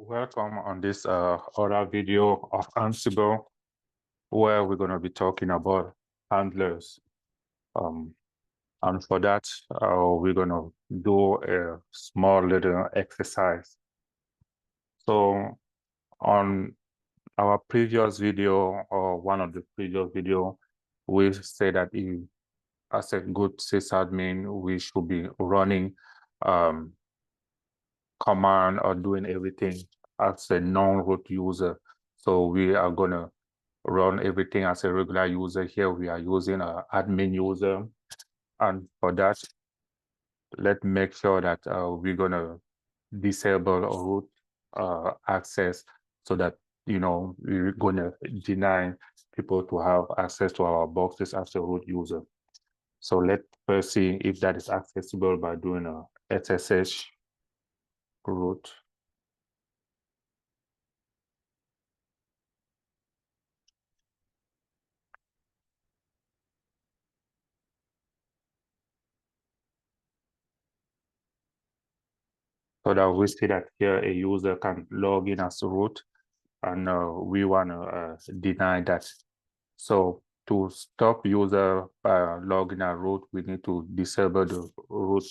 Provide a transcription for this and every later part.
Welcome on this other video of Ansible, where we're going to be talking about handlers. And for that, we're going to do a small little exercise. So on our previous video, or one of the previous video, we said that as a good sysadmin, we should be running command or doing everything as a non-root user. So we are going to run everything as a regular user. Here we are using an admin user. And for that, let's make sure that we're going to disable root access so that, we're going to deny people to have access to our boxes as a root user. So let's first see if that is accessible by doing a SSH root. So that we see that here a user can log in as root, and we want to deny that. So to stop user logging as root, we need to disable the root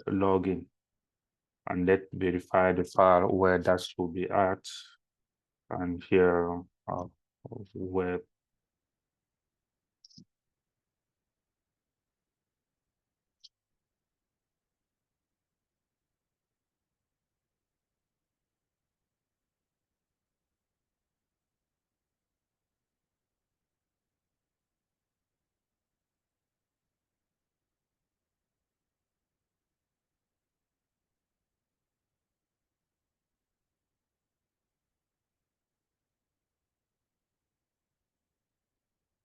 login, and let's verify the file where that should be at. And here, web.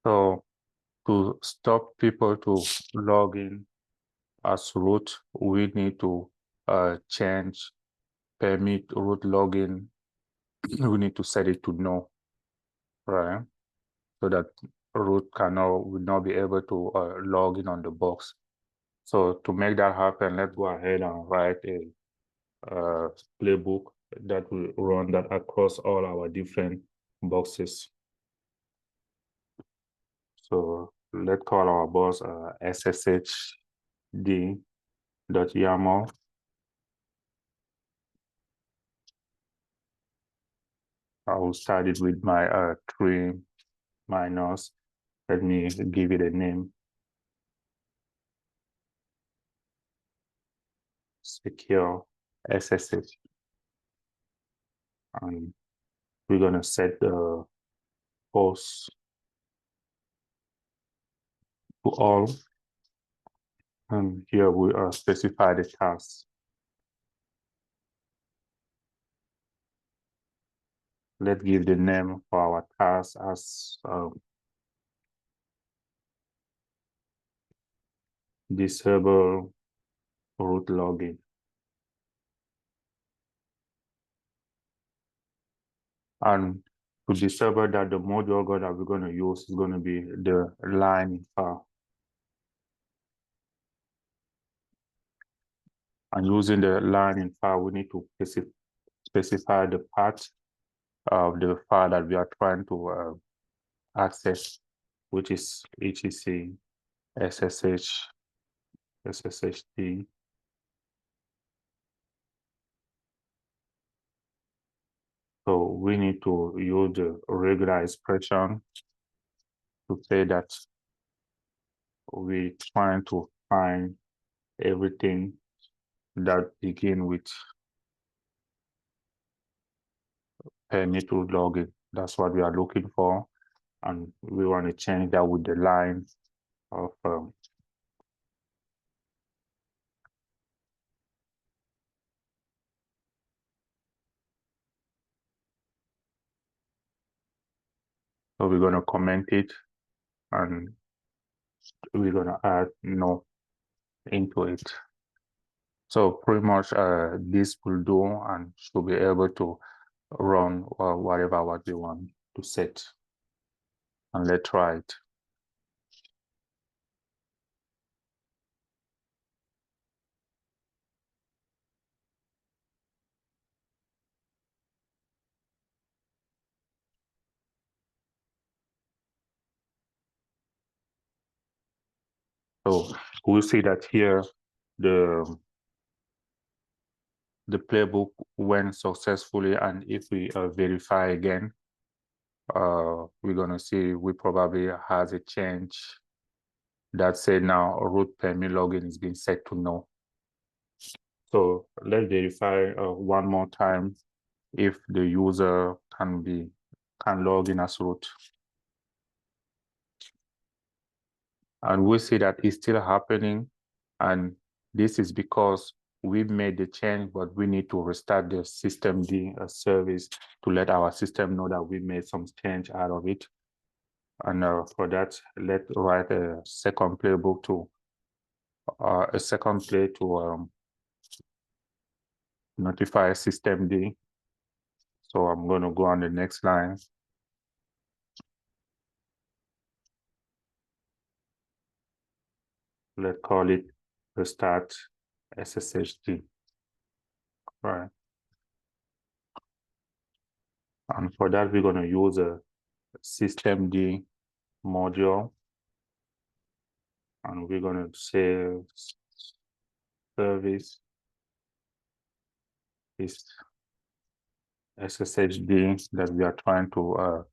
So to stop people to log in as root, we need to change permit root login. We need to set it to no, right? So that root will not be able to log in on the box. So to make that happen, let's go ahead and write a playbook that will run that across all our different boxes. So let's call our box sshd.yaml. I will start it with my 3 minus. Let me give it a name. Secure SSH. And we're going to set the host to all. And here we specify the task. Let's give the name for our task as disable root login. And to disable that, the module that we're going to use is going to be the line file. And using the line in file, we need to specify the path of the file that we are trying to access, which is etc sshd. So we need to use the regular expression to say that we're trying to find everything that begin with permit root login. That's what we are looking for. And we want to change that with the line of so we're going to comment it, and we're going to add no into it. So pretty much this will do, and should be able to run whatever what we want to set. And let's try it. So we'll see that here the playbook went successfully, and if we verify again, we're gonna see we probably has a change that say now root permit login is being set to no. So let's verify one more time if the user can log in as root. And we see that it's still happening, and this is because we made the change, but we need to restart the systemd service to let our system know that we made some change out of it. And for that, let's write a second playbook to a second play to notify systemd. So I'm going to go on the next line. Let's call it restart SSHD. Right. And for that, we're going to use a systemd module, and we're going to say service is SSHD that we are trying to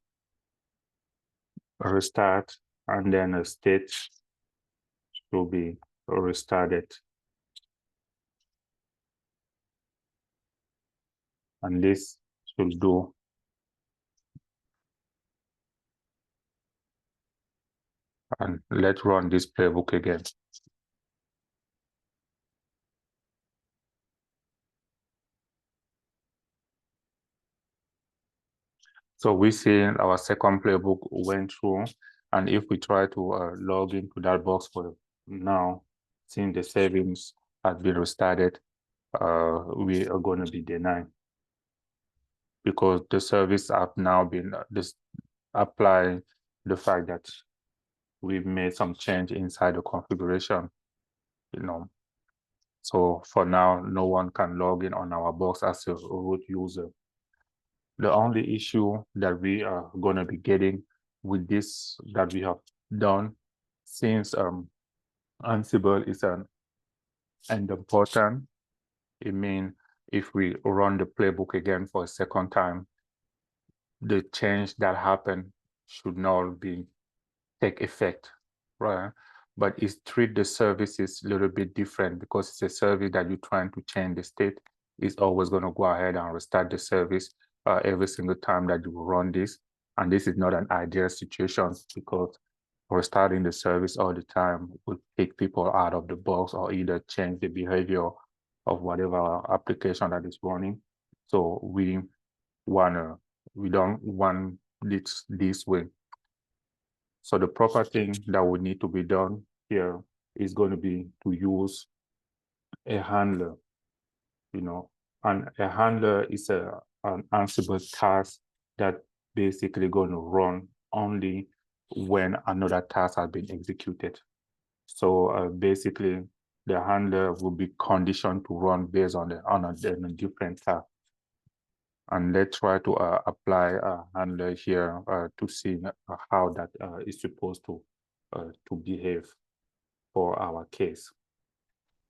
restart, and then a state should be restarted. And this should do. And let's run this playbook again. So we see our second playbook went through, and if we try to log into that box for now, since the savings has been restarted, we are going to be denied because the service have now been applying the fact that we've made some change inside the configuration, So for now, no one can log in on our box as a root user. The only issue that we are going to be getting with this that we have done, since Ansible is an endpoint, it means if we run the playbook again for a second time, the change that happened should not take effect, right? But it treat the services a little bit different because it's a service that you're trying to change the state. It's always going to go ahead and restart the service every single time that you run this. And this is not an ideal situation because restarting the service all the time would take people out of the box or either change the behavior of whatever application that is running. So we don't want this way. So the proper thing that would need to be done here is going to be to use a handler, and a handler is an Ansible task that basically going to run only when another task has been executed. So basically, the handler will be conditioned to run based on a different task. And let's try to apply a handler here to see how that is supposed to behave for our case.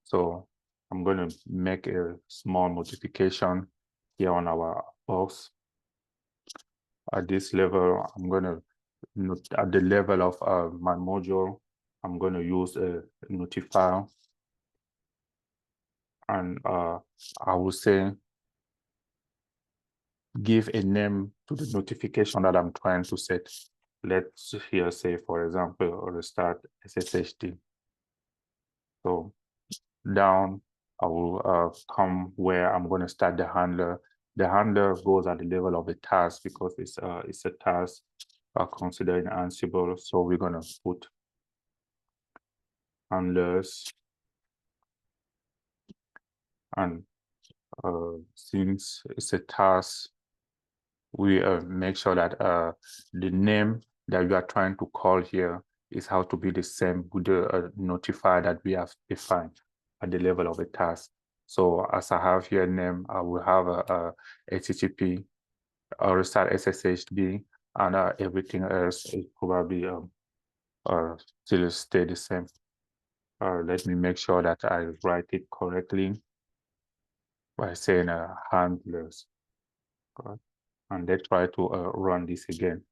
So I'm going to make a small modification here on our box. At this level, I'm going to, at the level of my module, I'm going to use a notifier. And I will say, give a name to the notification that I'm trying to set. Let's here say, for example, restart SSHD. So down, I will come where I'm going to start the handler. The handler goes at the level of the task because it's a task considered in Ansible. So we're going to put handlers, and since it's a task, we make sure that the name that we are trying to call here is how to be the same with the notifier that we have defined at the level of a task. So as I have here name, I will have a HTTP or restart SSHD, and everything else is probably still stay the same. Let me make sure that I write it correctly by saying handlers. Right? And let's try to run this again.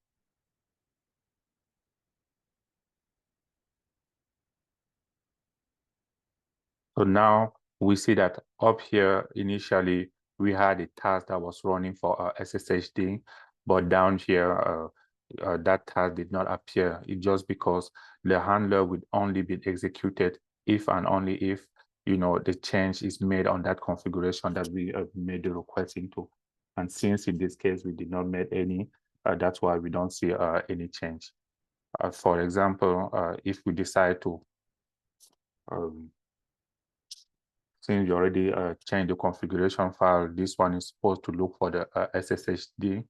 So now we see that up here, initially, we had a task that was running for SSHD, but down here, that task did not appear. It's just because the handler would only be executed if and only if, the change is made on that configuration that we made the request into. And since in this case, we did not make any, that's why we don't see any change. For example, if we decide to um, since you already changed the configuration file, this one is supposed to look for the SSHD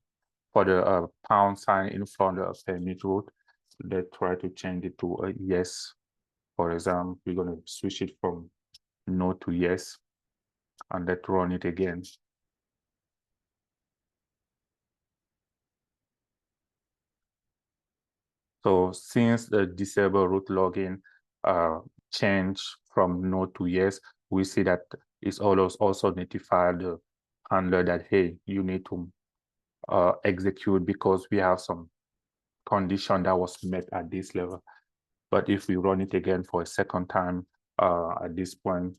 for the pound sign in front of permit root. Let's try to change it to a yes. For example, we're going to switch it from no to yes, and let's run it again. So since the disable root login change from no to yes, we see that it's also notify the handler that, hey, you need to execute because we have some condition that was met at this level. But if we run it again for a second time, at this point,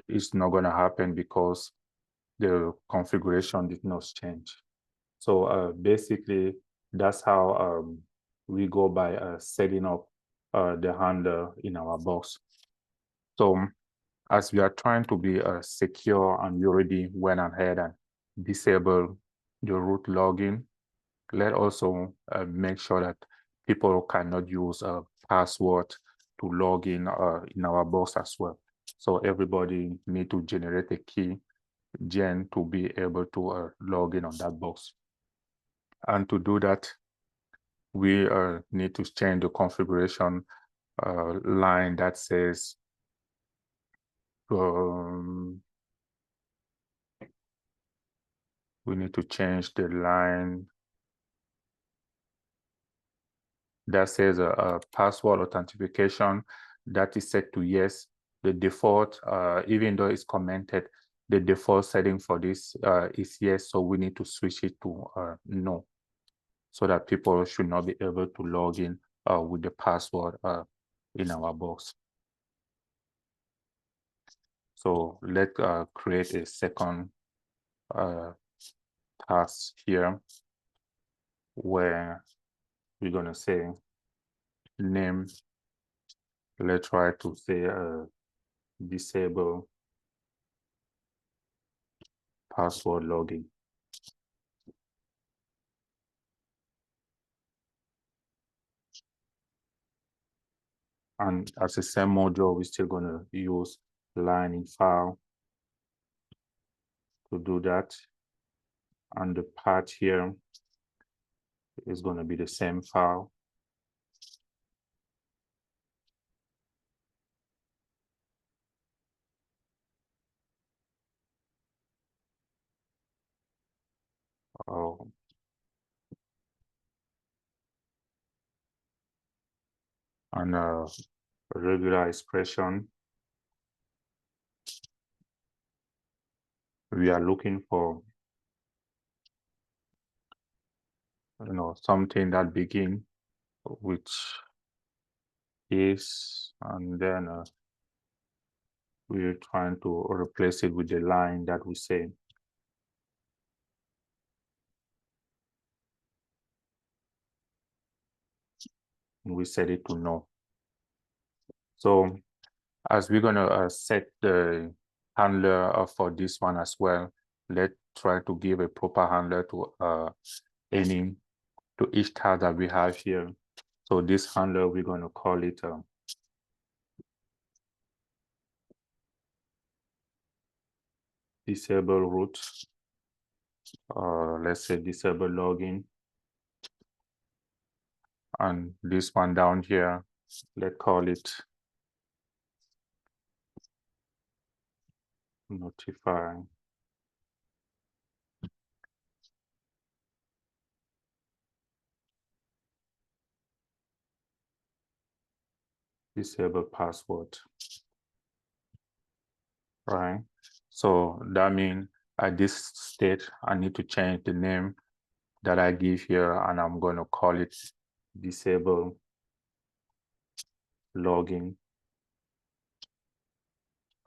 it's not going to happen because the configuration did not change. So basically, that's how we go by setting up the handler in our box. So as we are trying to be secure, and we already went ahead and disabled the root login, let's also make sure that people cannot use a password to log in our box as well. So everybody need to generate a key gen to be able to log in on that box. And to do that, we need to change the configuration line that says we need to change the line that says a password authentication that is set to yes. The default, even though it's commented, the default setting for this is yes, so we need to switch it to no, so that people should not be able to log in with the password in our box. So let's create a second task here where we're gonna say name. Let's try to say disable password login. And as a same module, we're still going to use line in file to do that. And the path here is going to be the same file. Oh. And a regular expression. We are looking for, something that begin which is, and then we're trying to replace it with the line that we say. And we set it to no. So as we're going to set the handler for this one as well, let's try to give a proper handler to each task that we have here. So this handler, we're going to call it disable root, let's say disable login. And this one down here, let's call it notify disable password, right? So that means at this state, I need to change the name that I give here, and I'm going to call it disable login.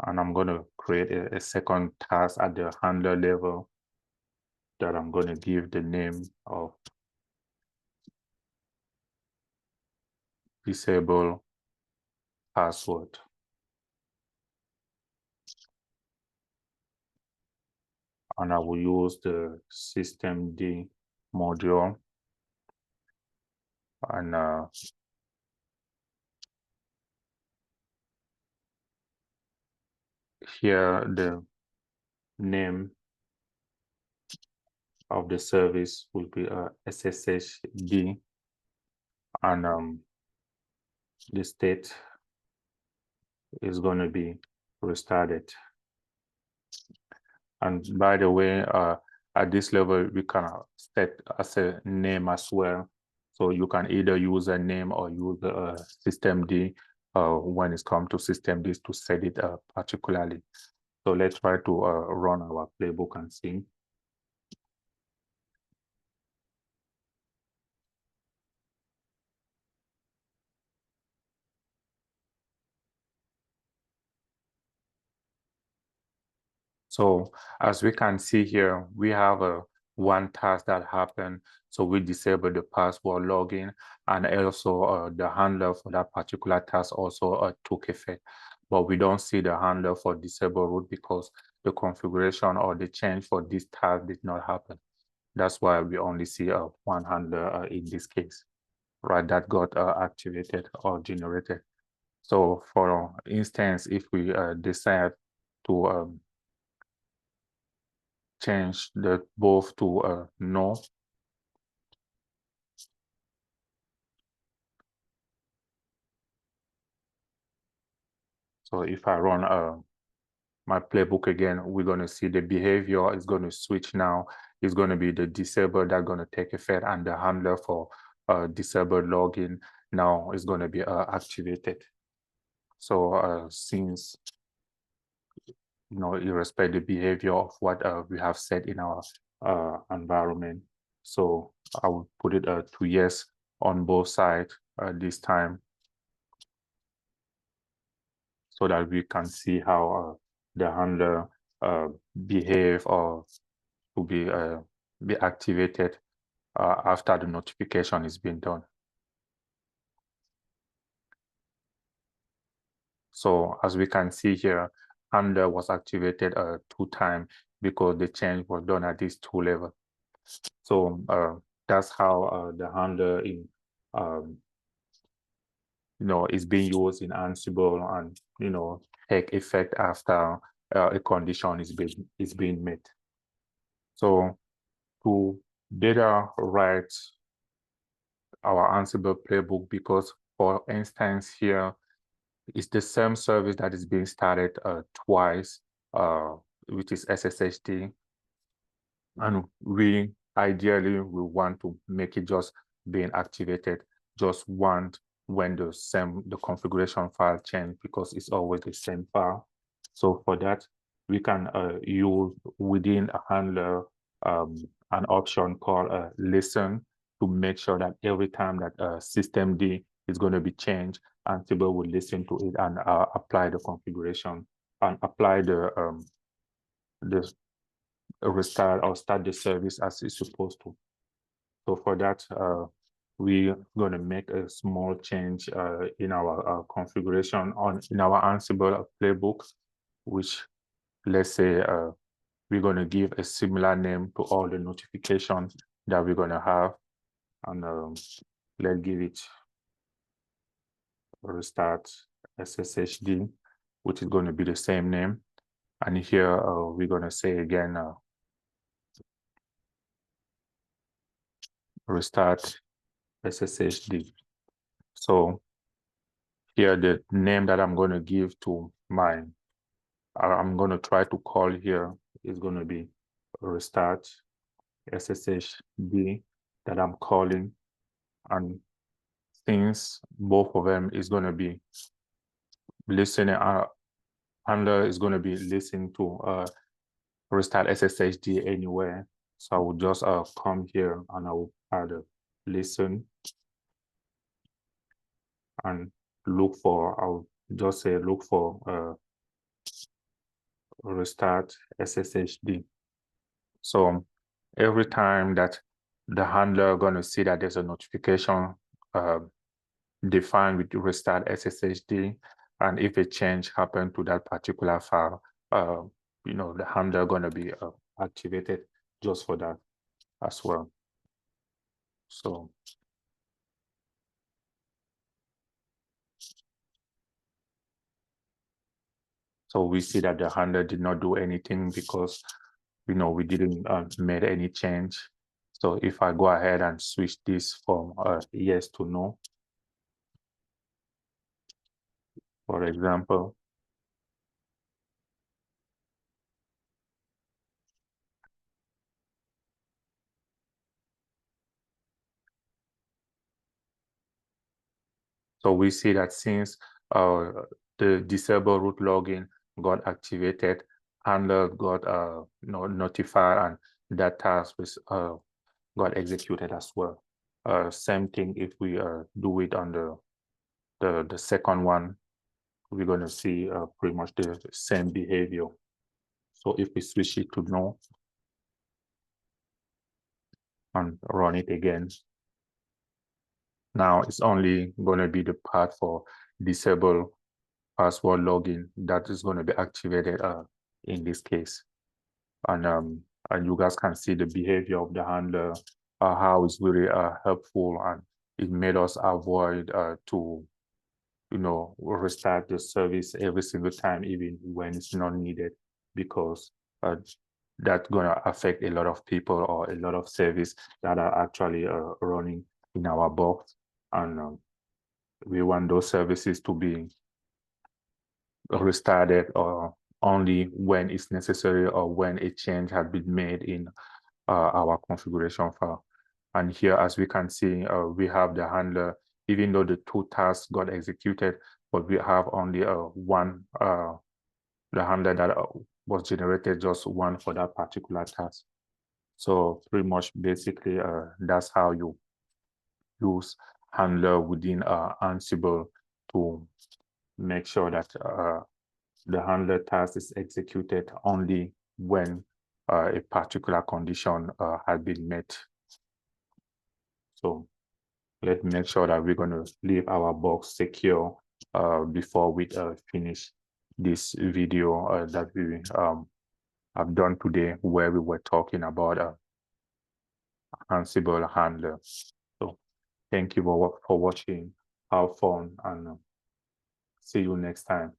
And I'm going to create a second task at the handler level that I'm going to give the name of disable password. And I will use the systemd module, and here the name of the service will be SSHD, and the state is going to be restarted. And by the way, at this level, we can set as a name as well. So you can either use a name or use systemd when it comes to systemd to set it particularly. So let's try to run our playbook and see. So as we can see here, we have one task that happened. So we disable the password login, and also the handler for that particular task also took effect. But we don't see the handler for disable root because the configuration or the change for this task did not happen. That's why we only see one handler in this case, right? That got activated or generated. So for instance, if we decide to change the both to no. So if I run my playbook again, we're going to see the behavior is going to switch now. It's going to be the disable that's going to take effect, and the handler for disable login now is going to be activated. So since irrespective the behavior of what we have set in our environment, so I will put it to yes on both sides this time, so that we can see how the handler behave or to be activated after the notification is being done. So as we can see here, handler was activated 2 times because the change was done at this 2 level. So that's how the handler in is being used in Ansible, and take effect after a condition is being met. So to data write our Ansible playbook, because for instance here, it's the same service that is being started twice, which is SSHD. And we ideally we want to make it just being activated just once when the configuration file change, because it's always the same file. So for that, we can use within a handler an option called listen, to make sure that every time that systemd is going to be changed, Ansible will listen to it and apply the configuration and apply the restart or start the service as it's supposed to. So for that, we're going to make a small change in our configuration in our Ansible playbook, which, let's say, we're going to give a similar name to all the notifications that we're going to have. And let's give it restart SSHD, which is going to be the same name. And here we're going to say again, restart SSHD. So here, the name that I'm going to give to I'm going to try to call here is going to be restart SSHD that I'm calling. And since both of them is going to be listening handler is going to be listening to restart SSHD anywhere. So I will just come here and I will add a listen and look for, I'll just say look for restart SSHD. So every time that the handler gonna see that there's a notification defined with restart SSHD, and if a change happened to that particular file, the handler gonna be activated just for that as well. So we see that the handler did not do anything because we didn't make any change. So if I go ahead and switch this from yes to no, for example, so we see that since the disable root login got activated, handler got notified, and that task was got executed as well. Same thing if we do it on the second one, we're going to see pretty much the same behavior. So if we switch it to no and run it again, now it's only going to be the part for disable password login that is going to be activated in this case. And you guys can see the behavior of the handler, how it's very helpful, and it made us avoid to restart the service every single time, even when it's not needed, because that's gonna affect a lot of people or a lot of service that are actually running in our box, and we want those services to be restarted or only when it's necessary or when a change had been made in our configuration file. And here, as we can see, we have the handler, even though the two tasks got executed, but we have only one, the handler that was generated, just one for that particular task. So pretty much basically, that's how you use handler within Ansible to make sure that the handler task is executed only when a particular condition has been met. So let's make sure that we're going to leave our box secure before we finish this video that we have done today, where we were talking about Ansible Handler. So thank you for watching. Have fun, and see you next time.